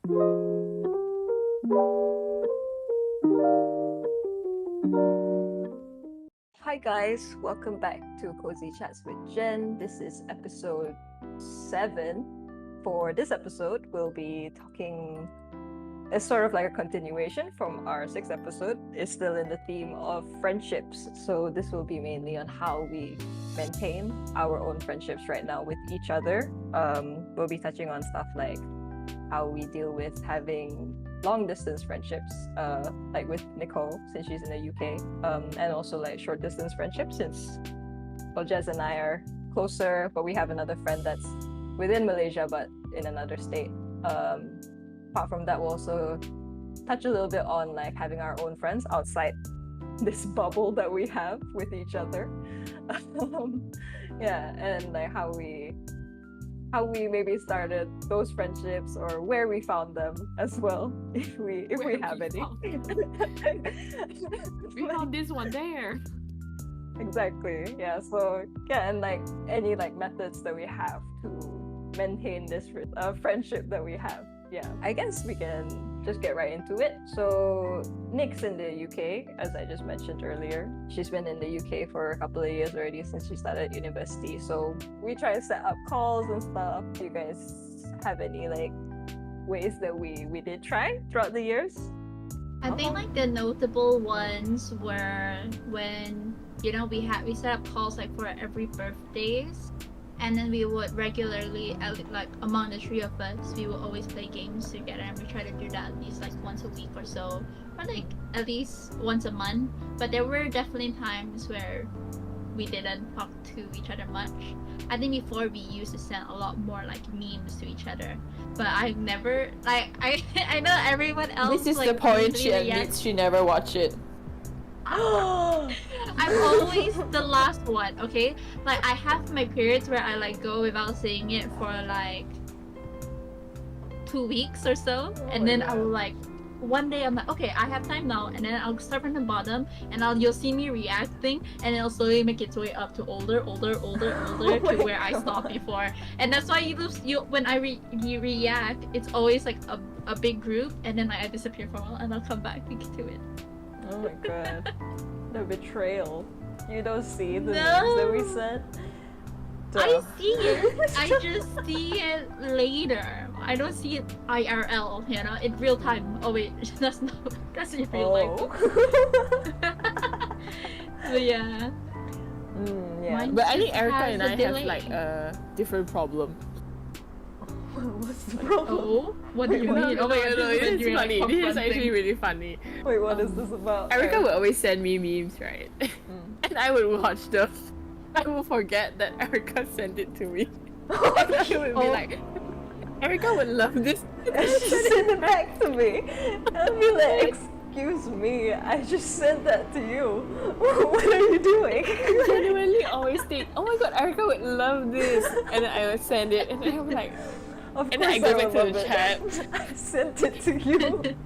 Hi guys, welcome back to Cozy Chats with Jen. This is episode 7. For this episode, we'll be talking. It's sort of like a continuation from our 6th episode. It's still in the theme of friendships. So this will be mainly on how we maintain our own friendships right now with each other. We'll be touching on stuff like how we deal with having long distance friendships, like with Nicole since she's in the UK, and also like short distance friendships since Jez and I are closer, but we have another friend that's within Malaysia but in another state. Apart from that, we'll also touch a little bit on like having our own friends outside this bubble that we have with each other. Yeah, and like how we maybe started those friendships or where we found them as well, if we have any. We found this one there. Exactly. Yeah. So yeah, and like any like methods that we have to maintain this friendship that we have. Yeah, I guess we can just get right into it. So Nick's in the UK, as I just mentioned earlier. She's been in the UK for a couple of years already since she started university. So we try to set up calls and stuff. Do you guys have any like ways that we did try throughout the years? I think like the notable ones were when we set up calls like for every birthdays. And then we would regularly, like among the three of us, we would always play games together, and we try to do that at least like once a week or so, or like at least once a month. But there were definitely times where we didn't talk to each other much. I think before we used to send a lot more like memes to each other, but I've never like I know everyone else. This is like, the point she usually admits she never watched it. I'm always the last one, okay? Like I have my periods where I like go without seeing it for like 2 weeks or so, and then I will like one day I'm like, okay, I have time now, and then I'll start from the bottom, and you'll see me reacting, and it'll slowly make its way up to older to where I stopped before, and that's why you when you react, it's always like a big group, and then like, I disappear for a while, and I'll come back to it. Oh my god. The betrayal. You don't see the No. memes that we sent? I see it. I just see it later. I don't see it IRL, in real time. Oh wait, that's in real life. So yeah. Yeah. Mine But I think just Erica has and a I have delay. like a different problem. What's the problem? Oh, what do you mean? Oh my god, no, this is when it's you're, like, funny. This is actually confronting. really funny. Wait, what is this about? Erica would always send me memes, right? And I would watch them. I will forget that Erica sent it to me. And I would be like, Erica would love this. And she sent it back to me. I'd be like, excuse me, I just sent that to you. What are you doing? I genuinely always think, oh my god, Erica would love this. And then I would send it, and then I'm like, Of and then I course go back to would the love chat. it. I sent it to you.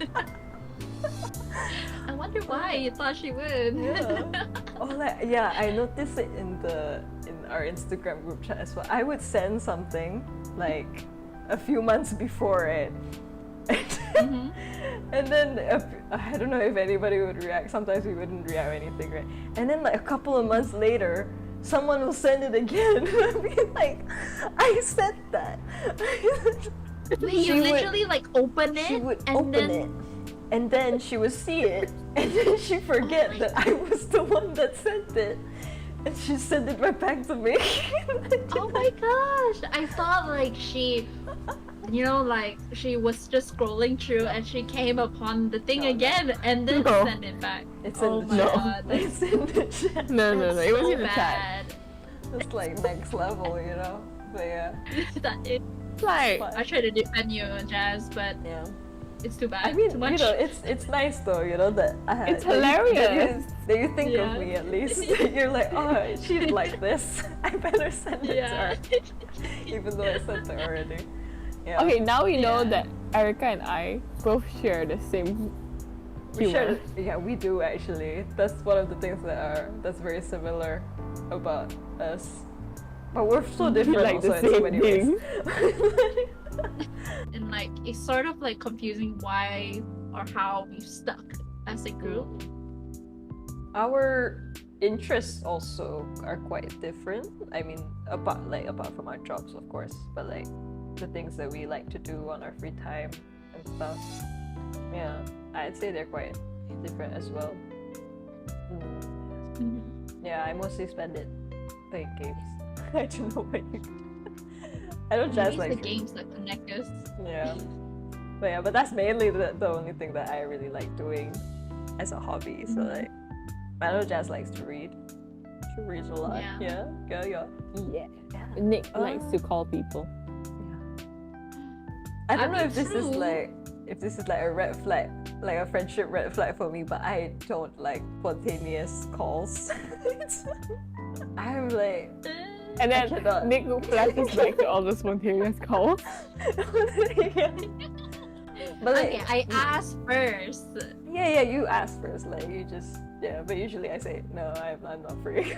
I wonder why you thought she would. Yeah. Oh, like, yeah, I noticed it in our Instagram group chat as well. I would send something like a few months before it. And then I don't know if anybody would react. Sometimes we wouldn't react or anything, right? And then like a couple of months later, someone will send it again. I'll be like, I said that. Wait, you literally like open it, She would and open then it, and then she would see it, and then she forget that I was the one that sent it, and she sent it right back to me. oh my gosh, I thought like she like she was just scrolling through and she came upon the thing No. again and then No. sent it back. It's Oh in my the No. god, that's It's in the chat. No, it was so in the chat. bad. It's like next level, you know. But yeah, That is- It's like, I try to defend you, Jazz, but yeah. it's too bad. I mean, too much. it's nice though, you know, that I had. It's that you- hilarious. that you think Yeah. of me at least. You're like, oh, she'd like this. I better send it to yeah. her, even though I sent it already. Yeah. okay, now we know Yeah. that Erica and I both share the same We humor. share, yeah, we do actually. That's one of the things that's very similar about us. But we're so different like also the in so same many thing. ways. And like it's sort of like confusing why or how we've stuck as a group. Our interests also are quite different. I mean, apart from our jobs, of course, but like the things that we like to do on our free time and stuff. Yeah, I'd say they're quite different as well. Yeah, I mostly spend it playing games. I don't know what you. I don't just Maybe like it's the games that connect us. Yeah, but that's mainly the only thing that I really like doing as a hobby. So like, Mano just likes to read. She reads a lot. Yeah. Yeah. Nick likes to call people. I don't know mean, if this is true. like a red flag, like a friendship red flag for me, but I don't like spontaneous calls. I'm like, And I then cannot. Nick flashes back to all the spontaneous calls. Yeah. But like, Okay, I asked first. yeah, you ask first, like you just but usually I say no, I'm not free.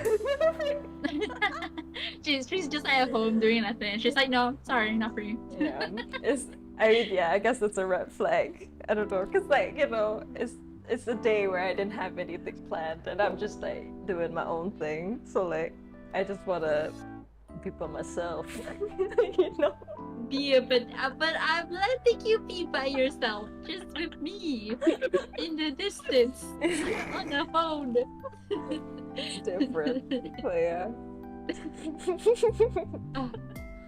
she's just at home doing nothing. She's like, no, sorry, not for you. Yeah, I guess it's a red flag. I don't know, cause like it's a day where I didn't have anything planned and I'm just like doing my own thing. So like I just wanna be by myself, you know. But I'm letting you be by yourself, just with me, in the distance, on the phone. It's different, but yeah.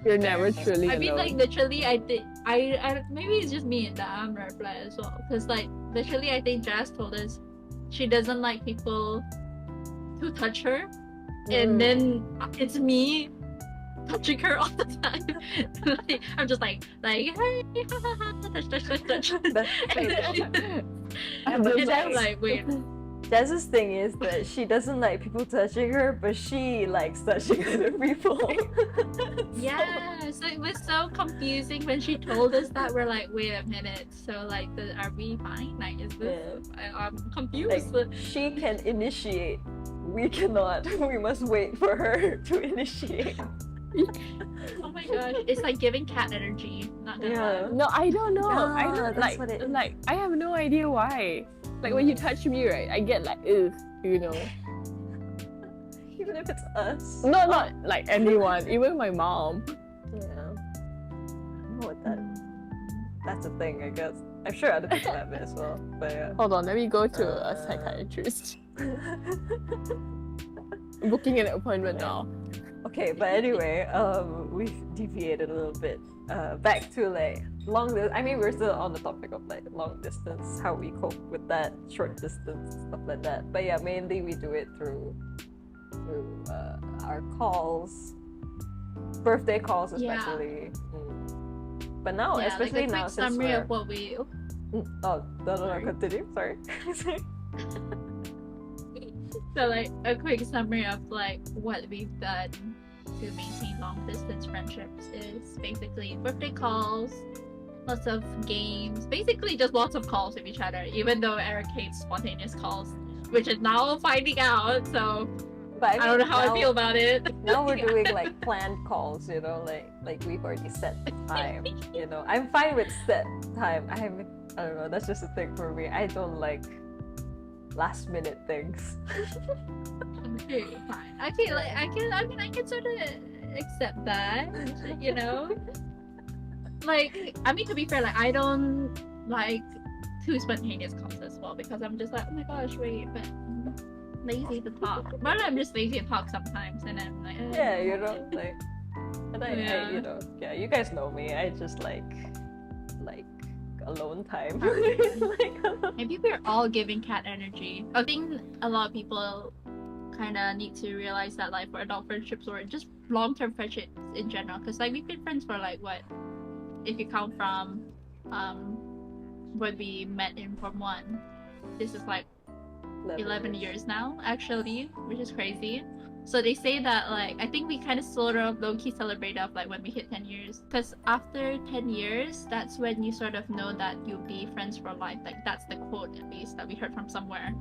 You're never truly I alone. mean, like literally, I think I maybe it's just me that I'm red flag as well. Cause like literally, I think Jazz told us she doesn't like people to touch her, and then it's me touching her all the time. Like, I'm just like hey, touch. And I'm like, wait. Jazz's thing is that she doesn't like people touching her, but she likes touching other people. Yeah, so it was so confusing when she told us that. We're like, wait a minute. So like, are we fine? Like, is this? I'm confused. Like, she can initiate. We cannot. We must wait for her to initiate. Oh my gosh, it's like giving cat energy. Not gonna lie. No, I don't know. I Yeah, don't that's what it is. like. I have no idea why. Like when you touch me, right? I get like, ugh, you know. Even if it's us. No, not like anyone. Even my mom. Yeah. I don't know what that's a thing, I guess. I'm sure other people have it as well. But yeah. Hold on, let me go to a psychiatrist. Booking an appointment now. Okay, but anyway, we've deviated a little bit. Back to like I mean, we're still on the topic of like long distance, how we cope with that, short distance, stuff like that. But yeah, mainly we do it through our calls, birthday calls especially. But now, Yeah, especially like a now, quick since summary we're of what we. oh no, Sorry. continue. Sorry. So like a quick summary of like what we've done to maintain long distance friendships is basically birthday calls, lots of games, basically just lots of calls with each other, even though Eric hates spontaneous calls, which is now finding out, so But I don't know how now, I feel about it. Now we're doing like planned calls, you know, like we've already set the time, you know. I'm fine with set time. I don't know, that's just a thing for me. I don't like last minute things. Okay, fine. I feel like I can sort of accept that, you know. Like, I mean, to be fair, like I don't like too spontaneous calls as well because I'm just like, oh my gosh, wait, but I'm lazy to talk. But I'm just lazy to talk sometimes, and I'm like, Yeah, you know, like, and I Yeah. you know, yeah, you guys know me. I just like alone time. Maybe we're all giving cat energy. I think a lot of people kind of need to realize that, like, for adult friendships or just long-term friendships in general, because like we've been friends for like what, if you count from when we met in Form 1, this is like 11 years now, actually, which is crazy. So they say that like I think we kind of sort of low-key celebrate up like when we hit 10 years, because after 10 years that's when you sort of know that you'll be friends for life. Like that's the quote at least that we heard from somewhere.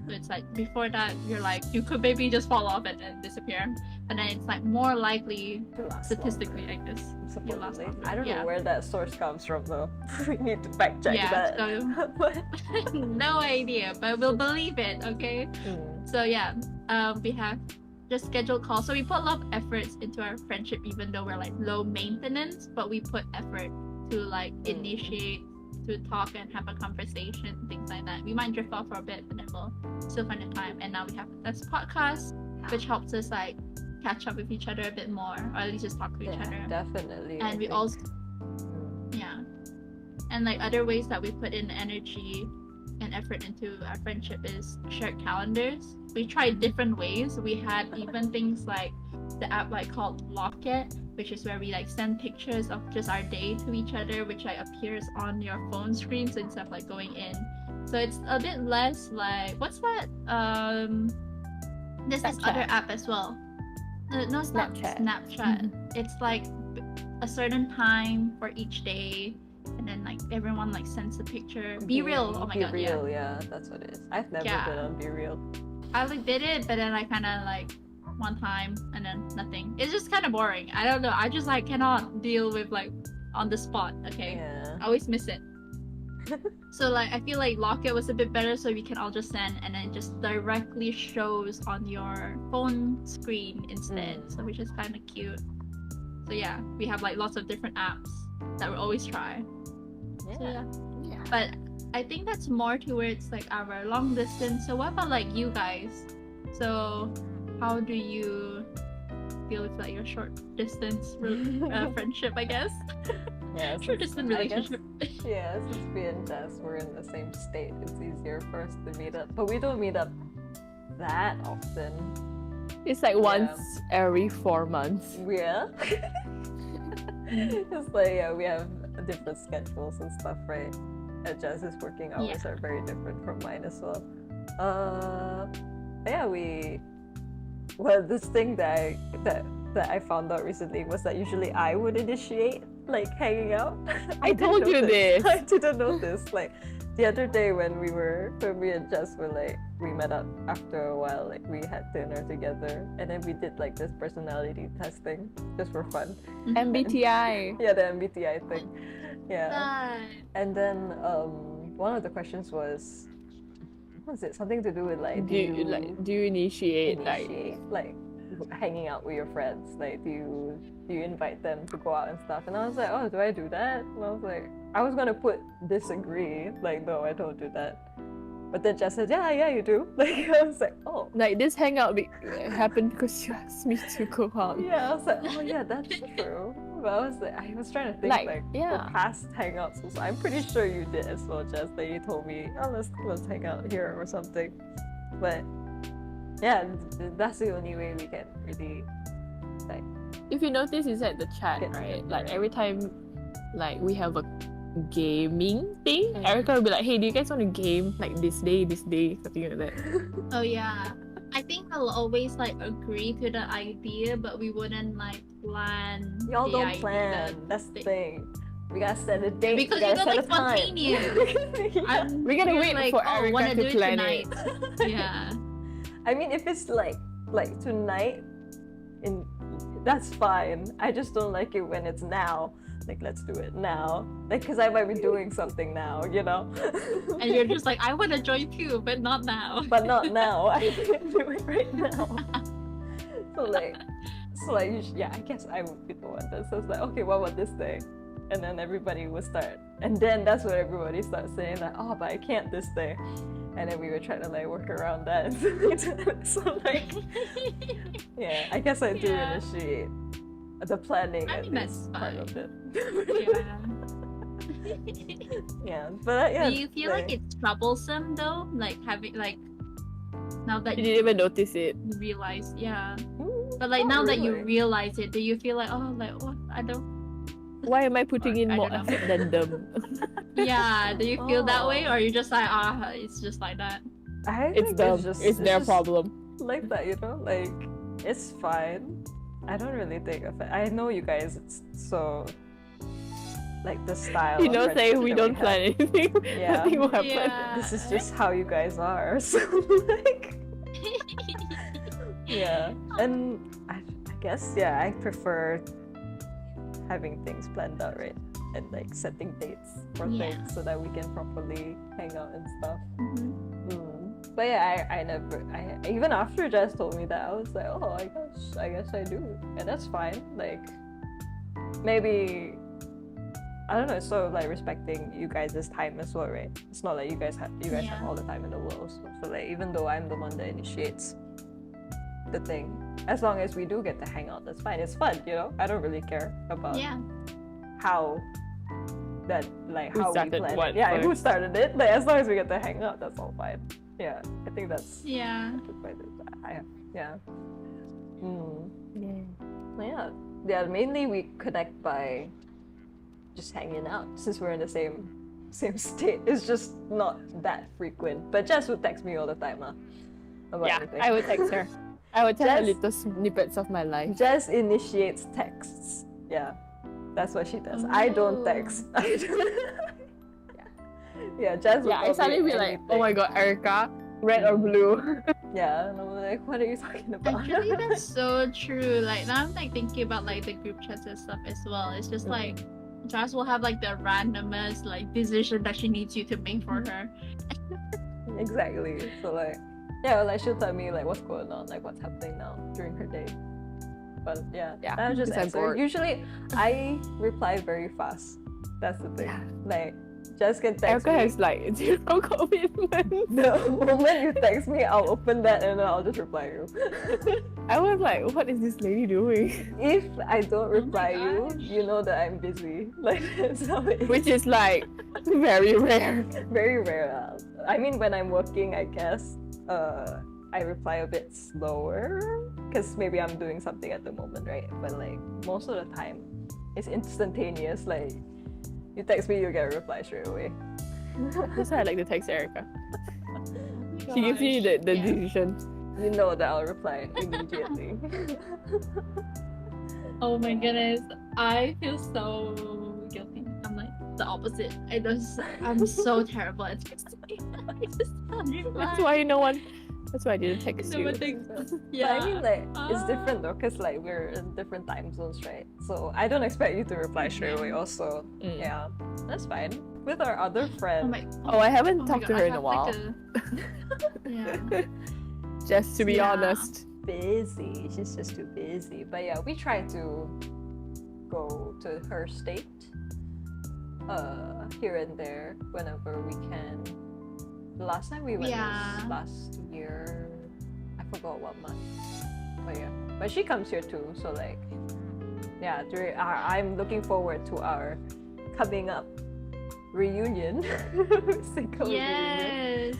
So it's like before that you're like you could maybe just fall off and then disappear, but then it's like more likely To last statistically I guess you last supposedly. longer. I don't Yeah. know where that source comes from though. We need to fact check Yeah, that. so no idea, but we'll believe it, okay? So yeah, we have just scheduled calls. So we put a lot of efforts into our friendship, even though we're like low maintenance, but we put effort to like initiate, to talk and have a conversation, things like that. We might drift off for a bit, but then we'll still find the time. And now we have this podcast, which helps us like catch up with each other a bit more, or at least just talk to each Yeah, other. definitely. And I we think. also, yeah, and like other ways that we put in energy and effort into our friendship is shared calendars. We tried different ways. We had even things like the app like called Locket, which is where we like send pictures of just our day to each other, which like appears on your phone screen, so instead of like going in. So it's a bit less like what's that? There's this other Snapchat. app as well. No, it's not Snapchat. Snapchat. It's like a certain time for each day, and then like everyone like sends a picture. Be real. Oh my god, Be yeah. real, yeah, that's what it is. I've never Yeah. been on Be Real. I like did it, but then I kind of like one time and then nothing. It's just kind of boring. I don't know. I just like cannot deal with like on the spot. Okay, Yeah. I always miss it. So like I feel like Locket was a bit better, so we can all just send and then it just directly shows on your phone screen instead. So which is kind of cute. So yeah, we have like lots of different apps that we always try. So yeah. Yeah. But I think that's more towards like our long distance. So what about like you guys? So how do you feel with like your short distance friendship, I guess? Yeah, Short distance I guess- relationship. Yeah, since me and Jess were in the same state, it's easier for us to meet up. But we don't meet up that often. It's like once every 4 months. Yeah. It's like, yeah, we have different schedules and stuff, right? And Jess's working hours are very different from mine as well. Yeah, well, this thing that I found out recently was that usually I would initiate like hanging out. I told you this. I didn't know this. Like the other day when me and Jess were like, we met up after a while, like we had dinner together, and then we did like this personality testing just for fun. MBTI. Yeah, the MBTI thing. Yeah. Fun. And then one of the questions was, what was it? Something to do with like, Do you initiate like hanging out with your friends? Like, do you invite them to go out and stuff? And I was like, oh, do I do that? And I was like, I was gonna put disagree. Like, no, I don't do that. But then Jess said, yeah, you do. Like, I was like, oh. like this hangout happened because you asked me to go out. Yeah, I was like, oh yeah, that's true. But I was trying to think Like, yeah. for past hangouts. So I'm pretty sure you did as well, Jess. That you told me, oh, let's hang out here or something. But yeah, that's the only way we can really like. If you notice inside the chat, Get right? together. Like every time, like we have a gaming thing, Erica will be like, "Hey, do you guys want to game like this day, something like that?" Oh yeah. I think I'll always like agree to the idea, but we wouldn't like plan. Y'all the don't idea, plan. That's the thing. We gotta set a date. Because we you gotta got set like a time. spontaneous. We're gonna wait like, for oh, Erica wanna to do it plan tonight. it. Yeah. I mean, if it's like tonight, that's fine. I just don't like it when it's now. Like, let's do it now. Like, because I might be doing something now, you know? And you're just like, I want to join too, but not now. But not now. I can't do it right now. So like, yeah, I guess I would be the one that says like, okay, what about this day? And then everybody would start. And then that's when everybody starts saying like, oh, but I can't this day. And then we would try to like work around that. So like, yeah, I guess I do Yeah. initiate the planning I at mean, that's least part fine. of it. Yeah. Yeah, but yeah. Do you feel like it's troublesome though? Like having like now that You you didn't even notice it. realize, yeah. Mm, But like not now that you really. realize it, do you feel like, oh, like what? I don't. Why am I putting in I more don't know. effort than them? Yeah. Do you feel that way, Oh. or you just like, it's just like that? I It's think them. just, It's their just problem. like that, you know, like it's fine. I don't really think of it. I know you guys, it's so like the style. You of know, say friendship we that don't have. plan anything. Yeah. Nothing will happen. Yeah. This is just how you guys are. So like, yeah. And I guess I prefer having things planned out, right? And like setting dates for Yeah. things so that we can properly hang out and stuff. Mhm. But yeah, I never. Even after Jess told me that, I was like, oh, I guess I do, and that's fine. Like, maybe I don't know. It's sort of like respecting you guys' time as well, right? It's not like you guys have Yeah. all the time in the world. So like, even though I'm the one that initiates the thing, as long as we do get to hang out, that's fine. It's fun, you know. I don't really care about Yeah. how that like Who how we started planned what it. Yeah, who first. started it? Like, as long as we get to hang out, that's all fine. Yeah, I think that's Yeah. yeah. Yeah. Yeah. Mainly we connect by just hanging out since we're in the same state. It's just not that frequent. But Jess would text me all the time, about Yeah, everything. I would text her. I would tell her Just- little snippets of my life. Jess initiates texts. Yeah, that's what she does. I don't Oh. text. Yeah, Jess. Yeah, I suddenly be like, oh my god, Erica, red or blue? Yeah, and I'm like, what are you talking about? Actually, that's so true. Like now, I'm like thinking about like the group chats and stuff as well. It's just like Jazz will have like the randomest like decision that she needs you to make for her. Exactly. So like, yeah, like she'll tell me like what's going on, like what's happening now during her day. But yeah, Yeah, and I just 'cause I'm answer. bored. Usually, I reply very fast. That's the thing. Yeah. Like, just can text Erica me. has like zero commitment. The moment you text me, I'll open that and then I'll just reply you. I was like, what is this lady doing? If I don't reply gosh. you, you know that I'm busy. Like that's how it is. Which is like very rare. Very rare. I mean, when I'm working, I guess I reply a bit slower because maybe I'm doing something at the moment, right? But like most of the time, it's instantaneous. Like you text me, you get a reply straight away. That's why I like to text Erica. She gives me the Yeah. decision. You know that I'll reply immediately. Oh my goodness, I feel so guilty. I'm like the opposite. I'm so terrible at texting. I just can't reply. That's why no one. That's why I didn't text No you. one thinks- But Yeah. I mean, like it's different though, cause like we're in different time zones, right? So I don't expect you to reply straight away. Also, Mm. yeah, that's fine. With our other Oh friend, my. Oh, I haven't oh my talked to God, her I in a have, while. like, Yeah. Just to be Yeah. honest. busy. She's just too busy. But yeah, we try to go to her state, here and there whenever we can. The last time we went Yeah. was last year. I forgot what month. But yeah, but she comes here too. So like, yeah, I'm looking forward to our coming up reunion. Single reunion. Yes.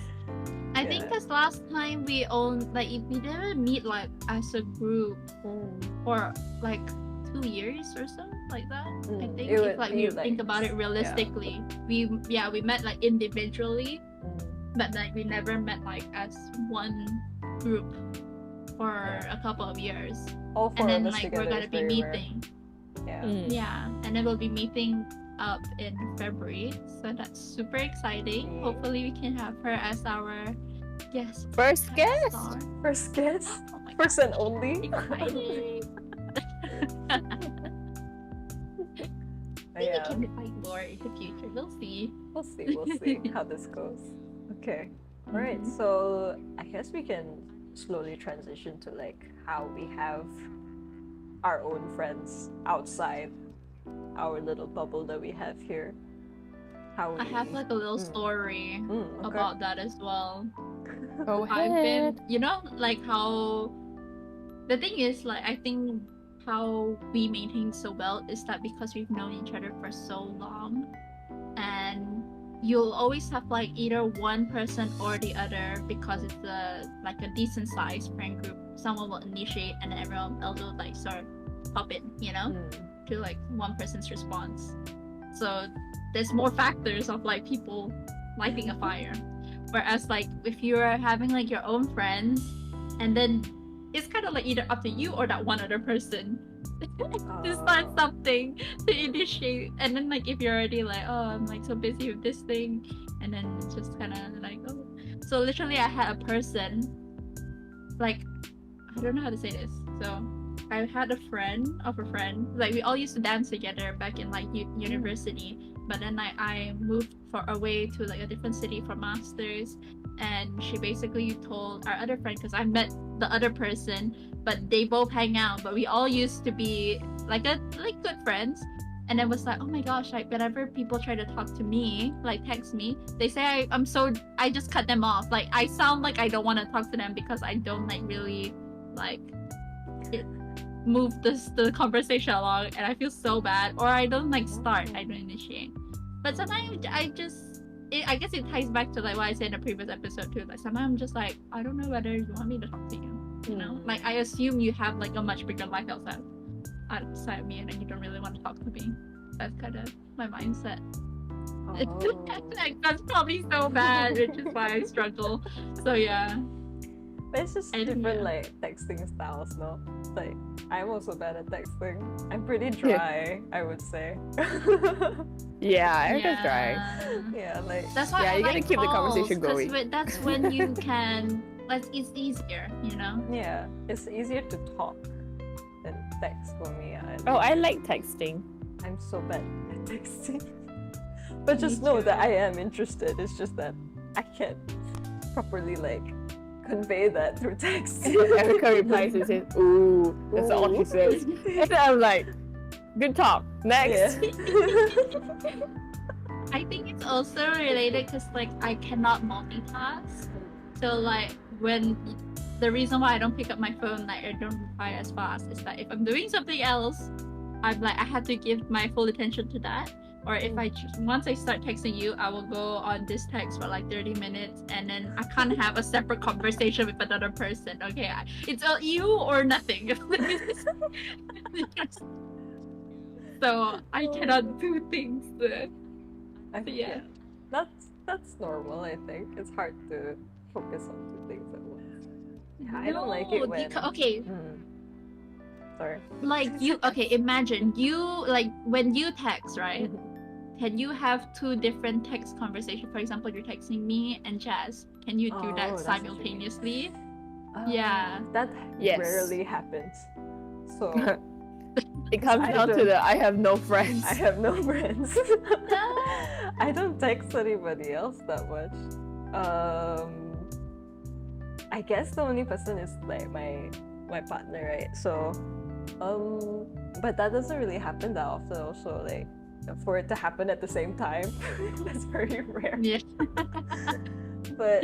I think Yeah. because last time we didn't meet like as a group for like 2 years or so like that. I Mm, think it if would like be, you like, think about it realistically, we met like individually, but like we never met like as one group for Yeah. a couple of years. All four And then of us like together we're gonna is be very rare. meeting. Yeah. Yeah, and then we'll be meeting up in February, so that's super exciting. Yeah. Hopefully, we can have her as our guest. First guest. star. First guest, Oh my first and only. exciting! Maybe we Yeah. can invite more in the future. We'll see. We'll see how this goes. Okay. All right. Mhm. So I guess we can slowly transition to like how we have our own friends outside our little bubble that we have here. How we I have like a little Mm. story okay. about that as well. Go I've been, ahead. like how the thing is, like, I think how we maintain so well is that because we've known each other for so long, and you'll always have like either one person or the other because it's a decent sized friend group. Someone will initiate, and then everyone else will like sort of pop in, to like one person's response. So there's more factors of like people lighting a fire. Whereas like if you're having like your own friends and then it's kind of like either up to you or that one other person to start Oh. something, to initiate. And then like if you're already like, oh, I'm like so busy with this thing, and then it's just kind of like, oh. So literally, I had a person, like, I don't know how to say this. So I had a friend of a friend. Like we all used to dance together back in like university. But then I moved away to like a different city for masters, and she basically told our other friend, because I met the other person, but they both hang out. But we all used to be like good friends. And then was like, oh my gosh, like whenever people try to talk to me, like text me, they say I just cut them off. Like I sound like I don't want to talk to them because I don't like really like move the conversation along, and I feel so bad. Or I don't like start, I don't initiate. But sometimes I guess it ties back to like what I said in the previous episode too. Like sometimes I'm just like, I don't know whether you want me to talk to you. You know, like I assume you have like a much bigger life outside of me, and then you don't really want to talk to me. That's kind of my mindset. Like, that's probably so bad, which is why I struggle. So yeah. But it's just different like texting styles, no? Like I'm also bad at texting. I'm pretty dry, I would say. Yeah, Erica's dry. Yeah, like that's why Yeah, I you gotta like keep the calls, conversation 'cause going. that's when you can. Like it's easier, you know. yeah, it's easier to talk than text for me. Oh, I like texting. I'm so bad at texting. But just Me know too. that I am interested. It's just that I can't properly like convey that through text. Erica replies and says, ooh, that's all she says. And I'm like, good talk. Next. Yeah. I think it's also related because like I cannot multitask. So like when the reason why I don't pick up my phone, like I don't reply as fast, is that if I'm doing something else, I'm like I have to give my full attention to that. Or if once I start texting you, I will go on this text for like 30 minutes, and then I can't have a separate conversation with another person. Okay, it's you or nothing. So I cannot do things. I think Yeah. that's normal. I think it's hard to focus on two things at once. Yeah, I don't like it when. Okay, Sorry. like you. Okay, imagine you like when you text, right? Can you have two different text conversations? For example, you're texting me and Jazz. Can you do Oh, that that's what you mean. simultaneously? Yeah. That Yes. rarely happens. So It comes I down to don't- the I have no friends. I have no friends. I don't text anybody else that much. I guess the only person is like my partner, right? So but that doesn't really happen that often also, like for it to happen at the same time. That's very rare. Yeah. But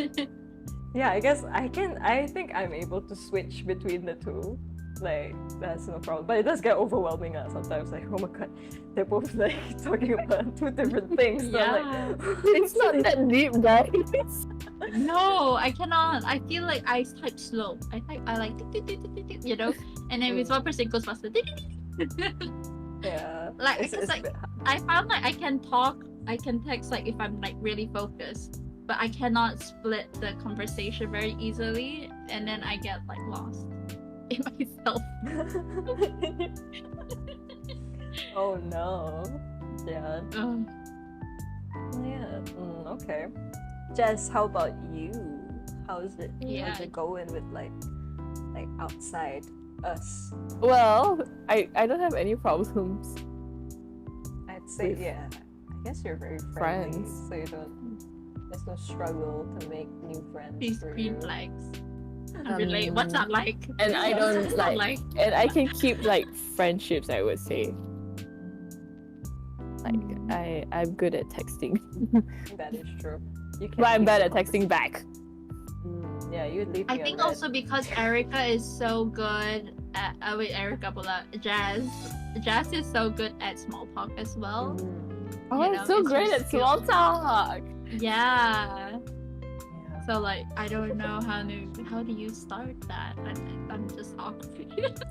yeah, I guess I think I'm able to switch between the two. Like that's no problem. But it does get overwhelming sometimes, like, oh my god, they're both like talking about two different things. So I'm like, It's not that deep, guys. No, I cannot. I feel like I type slow. I like you know, and then with one person it goes faster. yeah. Like It's because a like bit I found like I can text like if I'm like really focused, but I cannot split the conversation very easily, and then I get like lost in myself. Oh no. Yeah. Ugh. Yeah. Okay. Jess, how about you? How's it? Yeah. How's it going with like outside us? Well, I don't have any problems. I'd say With yeah. I guess you're very friendly, friends. so you don't. There's no struggle to make new friends. These for green you. flags. Relate. What's that like? And I What's don't that like, and I can keep like friendships, I would say. Like I'm good at texting. That is true. You can But I'm keep bad the at texting back. Yeah, you'd leave I me think a red. also because Erica is so good at wait, Erica pula, Jazz is so good at small talk as well. Oh, You I'm know, so it's her great at small skill. talk. Yeah. Yeah. So like I don't know how do you start that? I'm just awkward.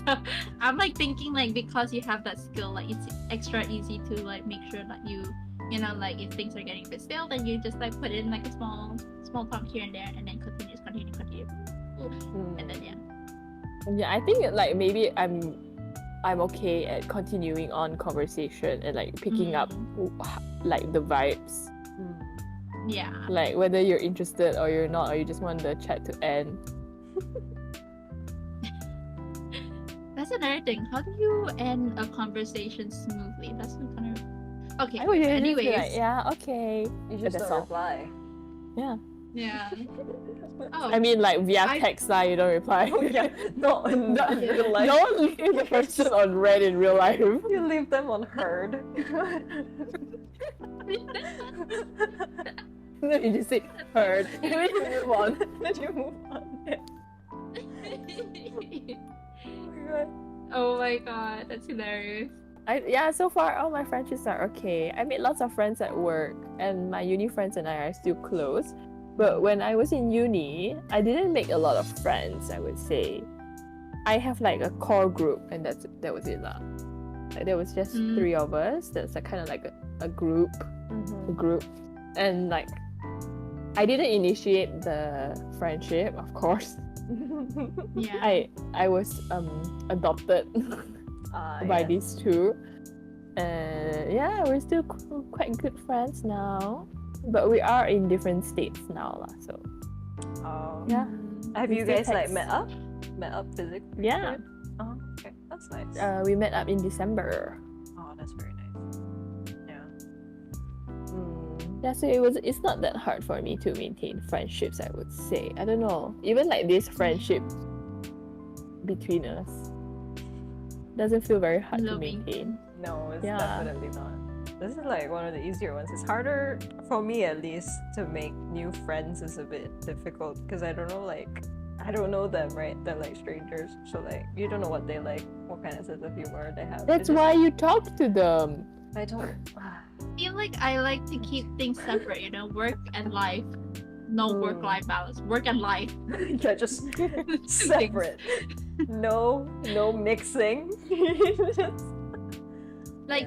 So I'm like thinking like because you have that skill, like it's extra easy to like make sure that you know like if things are getting a bit stale, then you just like put in like a small talk here and there, and then continue. And then yeah. Yeah, I think like maybe I'm okay at continuing on conversation and like picking up like the vibes. Yeah. Like whether you're interested or you're not, or you just want the chat to end. That's another thing. How do you end a conversation smoothly? That's kind of okay. I would usually just be Anyways, like, yeah, okay. You just That's don't all. reply. Yeah. yeah. Oh, I mean, like via text, you don't reply. Oh yeah, not in real life. Don't leave the person on red in real life. You leave them on herd. No, you just say heard. And then you move on. Then you move on. oh my god, that's hilarious. So far all my friendships are okay. I made lots of friends at work, and my uni friends and I are still close. But when I was in uni, I didn't make a lot of friends, I would say. I have like a core group, and that was it lah. Like there was just 3 of us. That's like kind of like a group, and like I didn't initiate the friendship, of course. Yeah. I was adopted by these two, and yeah, we're still quite good friends now. But we are in different states now lah. So yeah. Have We you still guys like text. met up physically? Yeah. Oh, okay, that's nice. We met up in December. Oh, that's very nice. Yeah. Yeah, so it's not that hard for me to maintain friendships, I would say. I don't know. Even like this friendship between us doesn't feel very hard to maintain. No, it's Yeah. definitely not. This is like one of the easier ones. It's harder for me, at least, to make new friends. Is a bit difficult because I don't know them, right? They're like strangers, so like you don't know what they like, what kind of sense of humor they have. That's why you talk to them. I don't. I feel like I like to keep things separate, work and life. No work-life balance. Work and life. Yeah, just separate. No mixing.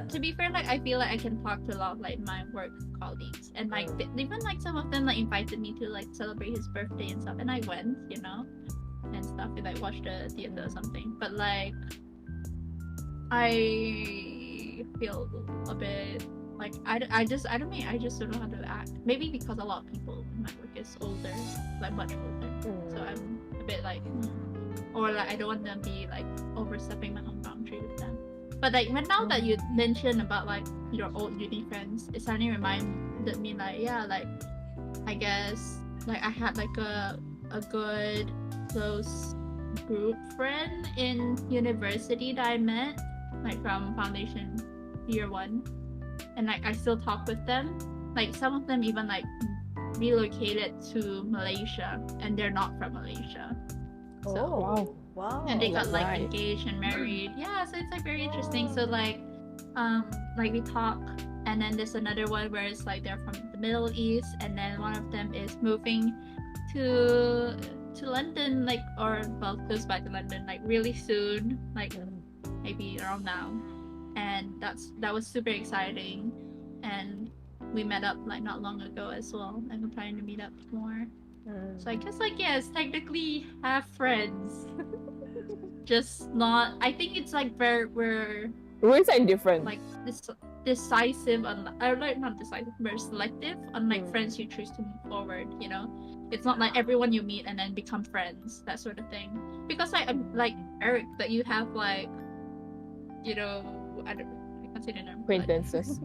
To be fair, like I feel like I can talk to a lot of like my work colleagues, and like even like some of them like invited me to like celebrate his birthday and stuff, and I went, and stuff, and like watched the theater or something. But like I feel a bit like I just don't know how to act. Maybe because a lot of people in my work is older, like much older, so I'm a bit like, or like I don't want them to be like overstepping my own boundary with them. But like now that you mentioned about like your old uni friends, it suddenly reminded me like, yeah, like I guess like I had like a good close group friend in university that I met like from foundation year 1, and like I still talk with them. Like some of them even like relocated to Malaysia, and they're not from Malaysia. So, wow. and they got like engaged and married. Yeah, so it's like very interesting. So like we talk, and then there's another one where it's like they're from the Middle East, and then one of them is moving to London, like, or well, close by to London, like really soon, like maybe around now. And that was super exciting, and we met up like not long ago as well, and we're planning to meet up more. So I guess like yes, technically have friends, just not. I think it's like we're like different. Like decisive on, or like not decisive, but selective on like friends you choose to move forward. It's not like everyone you meet and then become friends, that sort of thing. Because like Eric, that you have like, I can't say the name. Acquaintances.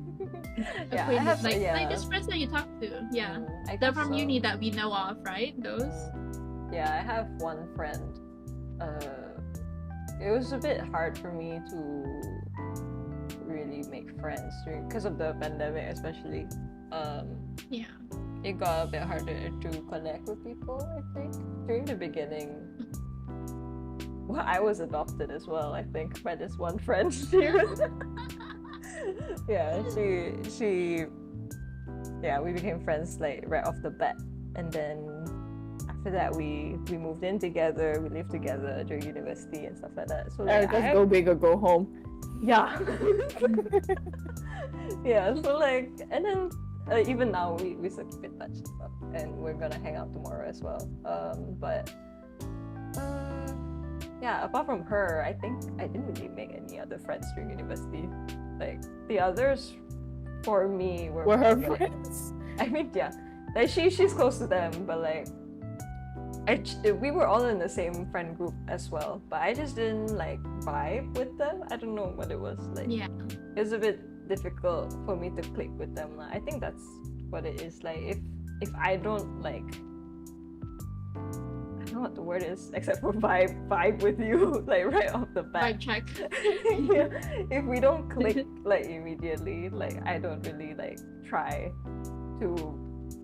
Yeah, I have like just friends that you talk to. Yeah, they're from uni that we know of, right? Those. Yeah, I have one friend. It was a bit hard for me to really make friends because of the pandemic, especially. Yeah. It got a bit harder to connect with people, I think, during the beginning. Well, I was adopted as well, I think, by this one friend. We became friends like right off the bat, and then after that we moved in together, we lived together during university and stuff like that. So like, just go big or go home. Yeah. Yeah, so like, and then even now we still keep in touch and stuff, and we're gonna hang out tomorrow as well. But Yeah, apart from her, I think I didn't really make any other friends during university. Like the others, for me, Were her more like- friends? I mean, yeah, like she's close to them, but like, we were all in the same friend group as well, but I just didn't like vibe with them. I don't know what it was like. Yeah. It was a bit difficult for me to click with them. I think that's what it is. Like if I don't like, I don't know what the word is except for vibe with you like right off the bat. Vibe check. Yeah. If we don't click like immediately, like I don't really like try to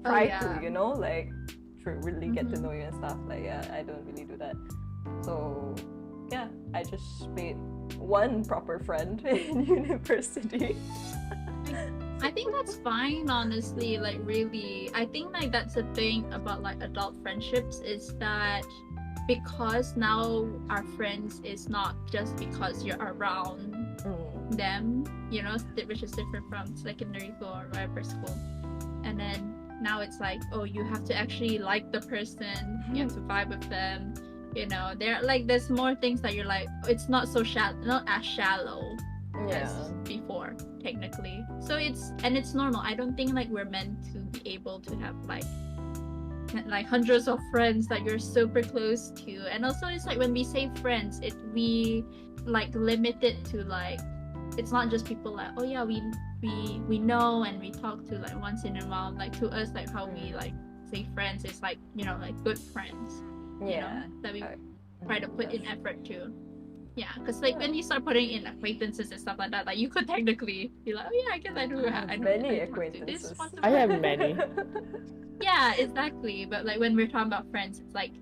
yeah. you know, like to really get to Mhm. know you and stuff. Like yeah, I don't really do that. So yeah, I just made one proper friend in university. I think that's fine, honestly. Like, really, I think like that's the thing about like adult friendships is that because now our friends is not just because you're around them, you know, which is different from secondary school or whatever school. And then now it's like, oh, you have to actually like the person, you have to vibe with them. You know, there's more things that you're like, it's not so not as shallow as before, technically. So it's normal. I don't think like we're meant to be able to have like hundreds of friends that you're super close to. And also it's like when we say friends, we like limit it to like, it's not just people like, oh yeah, we know and we talk to like once in a while. Like to us, like how we like say friends is like, you know, like good friends. You know, that we try to put in effort to. Yeah, because like when you start putting in acquaintances and stuff like that, like you could technically be like, oh yeah, I guess I do have many acquaintances. I have many. Yeah, exactly. But like when we're talking about friends, it's like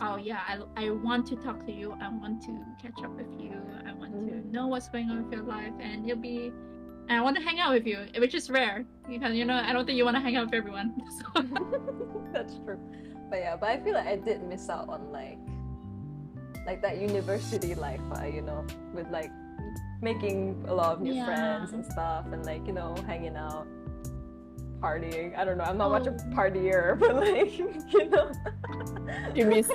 oh yeah, I want to talk to you. I want to catch up with you. I want to know what's going on with your life, and I want to hang out with you, which is rare because you know I don't think you want to hang out with everyone. So. That's true. But yeah, I feel like I did miss out on like that university life, you know, with like making a lot of new friends and stuff, and like, you know, hanging out, partying. I don't know, I'm not much of a partier, but like, you know, You miss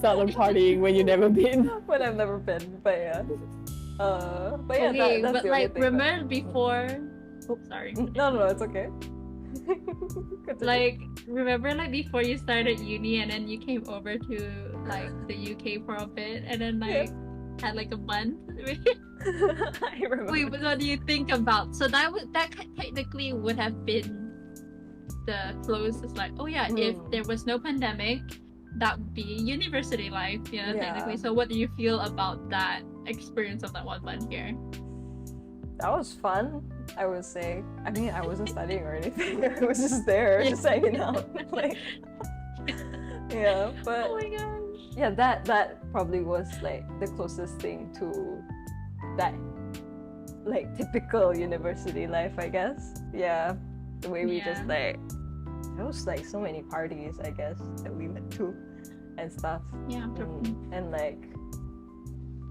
out on partying when you've never been. when I've never been. But yeah, but yeah, okay, that's but the like only thing remember before? Oops, sorry. No, it's okay. Like remember like before you started uni and then you came over to like the UK for a bit and then like had like a month. I remember. Wait, what do you think about? So that technically would have been the closest. Like, oh yeah, if there was no pandemic, that would be university life. You know, technically. So what do you feel about that experience of that 1 month here? That was fun, I would say. I mean, I wasn't studying or anything. I was just there, just hanging out. Like, yeah, but oh my gosh. yeah, that probably was like the closest thing to that like typical university life, I guess. Yeah, the way we just like, there was like so many parties, I guess, that we went to and stuff. Yeah. And like,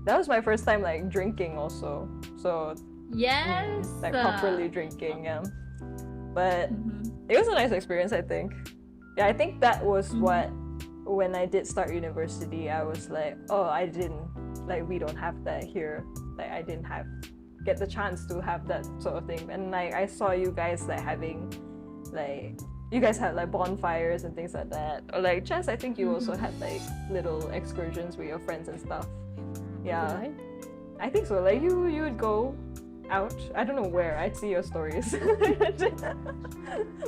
that was my first time like drinking also. So yes, like properly drinking, but it was a nice experience, I think. Yeah, I think that was what, when I did start university, I was like, oh, we don't have that here. Like I didn't get the chance to have that sort of thing. And like I saw you guys like having like, you guys had like bonfires and things like that. Or like Chess, I think you also had like little excursions with your friends and stuff. Yeah, I think so. Like you would go out. I don't know where. I'd see your stories.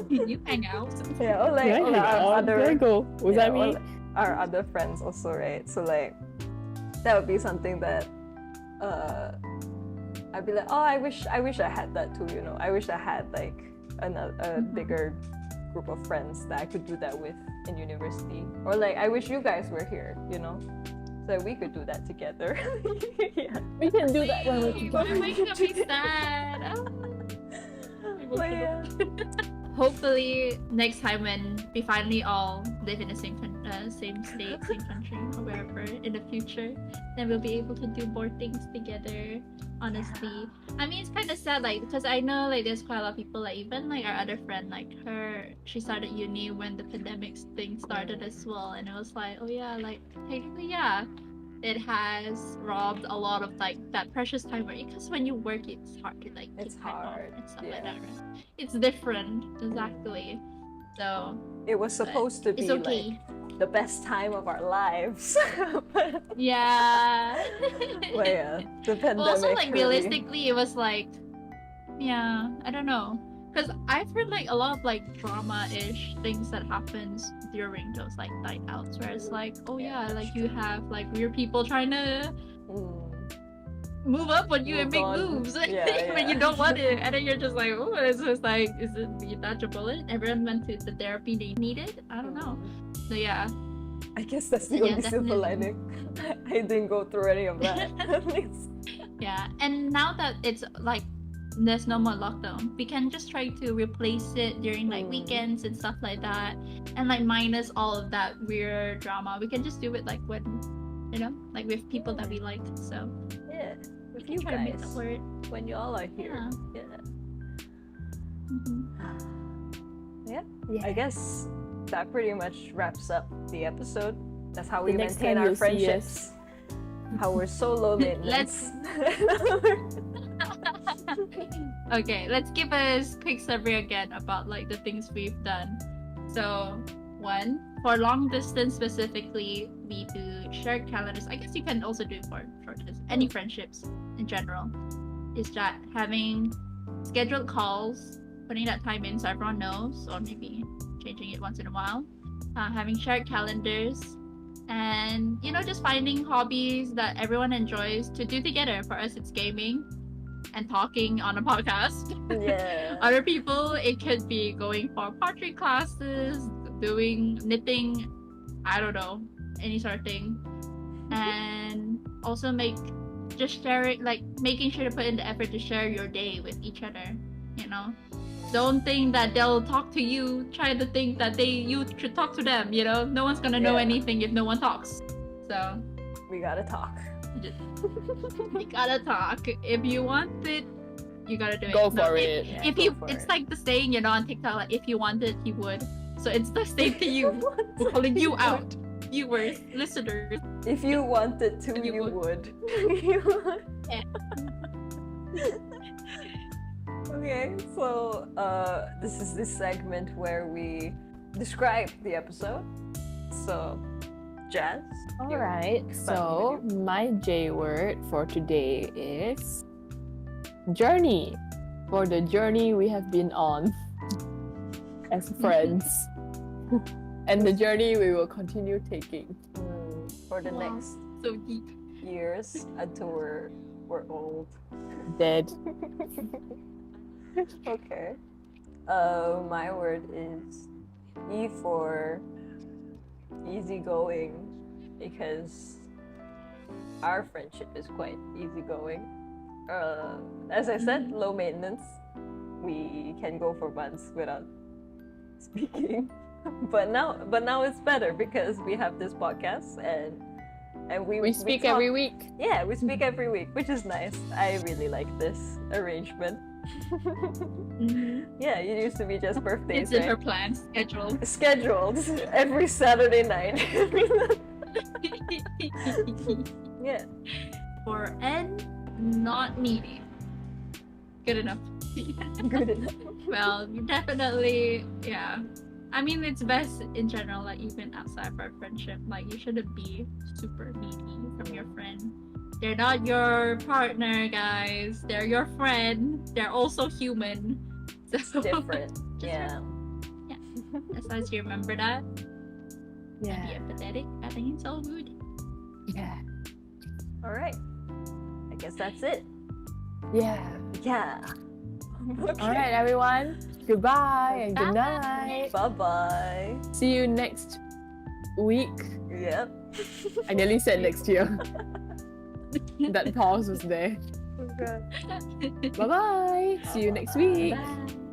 You hang out. Yeah, or like our other Was that me? Our other friends also, right? So like that would be something that I'd be like, oh, I wish I had that too. You know, I wish I had like a bigger group of friends that I could do that with in university. Or like I wish you guys were here. You know. So we could do that together. Yeah. We can do that when we're Why together. am I gonna be sad? But yeah. hopefully next time when we finally all live in the same same state, same country, or wherever in the future, then we'll be able to do more things together. Honestly, I mean, it's kind of sad, like, because I know like there's quite a lot of people, like even like our other friend, like she started uni when the pandemic thing started as well, and it was like, oh yeah, like technically, yeah, it has robbed a lot of like that precious time, where because when you work, it's hard to like It's keep time off hard, and stuff yeah. like that, right? It's different, exactly. So It was supposed to be it's okay. like the best time of our lives. but, Yeah. but yeah, the pandemic. Also, like really- realistically, it was like, yeah, I don't know, because I've heard like a lot of like drama-ish things that happens during those like night outs, where it's like, oh yeah, like you have like weird people trying to move up on you and Move make on. moves Yeah, when yeah. you don't want it, and then you're just like, oh, it's just like, is it you dodge a bullet? Everyone went to the therapy they needed. I don't know. So yeah. I guess that's the Yeah, only silver definitely. lining. I didn't go through any of that. At least. Yeah, and now that it's like there's no more lockdown, we can just try to replace it during like weekends and stuff like that, and like minus all of that weird drama. We can just do it like when, you know, like with people that we like. So Yeah, we with can you try to make that guys work. when you all are here. Yeah. Yeah. Mhm. I guess that pretty much wraps up the episode. That's how we The next maintain time our you'll see friendships. How we're so low maintenance. Okay, let's give a quick summary again about like the things we've done. So, one, for long distance specifically, we do shared calendars. I guess you can also do for short distance, any friendships in general. Is that having scheduled calls, putting that time in so everyone knows, or maybe changing it once in a while. Having shared calendars, and you know, just finding hobbies that everyone enjoys to do together. For us, it's gaming and talking on a podcast. Yeah. Other people, it could be going for pottery classes, doing knitting, I don't know, any sort of thing. And also just share it, like making sure to put in the effort to share your day with each other, you know. Don't think that they'll talk to you. Try to think that you should talk to them, you know. No one's gonna know Yeah. anything if no one talks. So We gotta talk. you gotta talk. If you want it, you gotta do it. Go No, for if- it. Yeah, If go you, for it's it. like the saying, you know, on TikTok, like if you want it, he would. So it's the same to you. We're calling you out, viewers, listeners. If you wanted to, You you would. would. Yeah. Okay, so this is this segment where we describe the episode. So, Jazz. All you- right. So my J word for today is journey. For the journey we have been on as friends, and the journey we will continue taking. For the Wow. next So deep. years until we're old. Dead. Okay. My word is E for easygoing, because our friendship is quite easygoing. As I said, low maintenance. We can go for months without speaking, but now it's better because we have this podcast and We speak talk- every week. Yeah, we speak every week, which is nice. I really like this arrangement. Yeah, it used to be just birthdays, It's in her right? plan, schedule. Scheduled every Saturday night. Yeah. For N, not needy. Good enough. Good enough. Well, definitely, yeah. I mean, it's best in general, like even outside of our friendship, like you shouldn't be super needy from your friend. They're not your partner, guys. They're your friend. They're also human. So Different. Just Yeah. as long as you remember that, be Yeah. empathetic. I think it's all good. Yeah. All right. I guess that's it. Yeah. Yeah. Okay. All right, everyone. Goodbye and good Bye. night. Bye bye. See you next week. Yep. I nearly said next year. That pause was there. Okay. Bye bye. See you next week. Bye.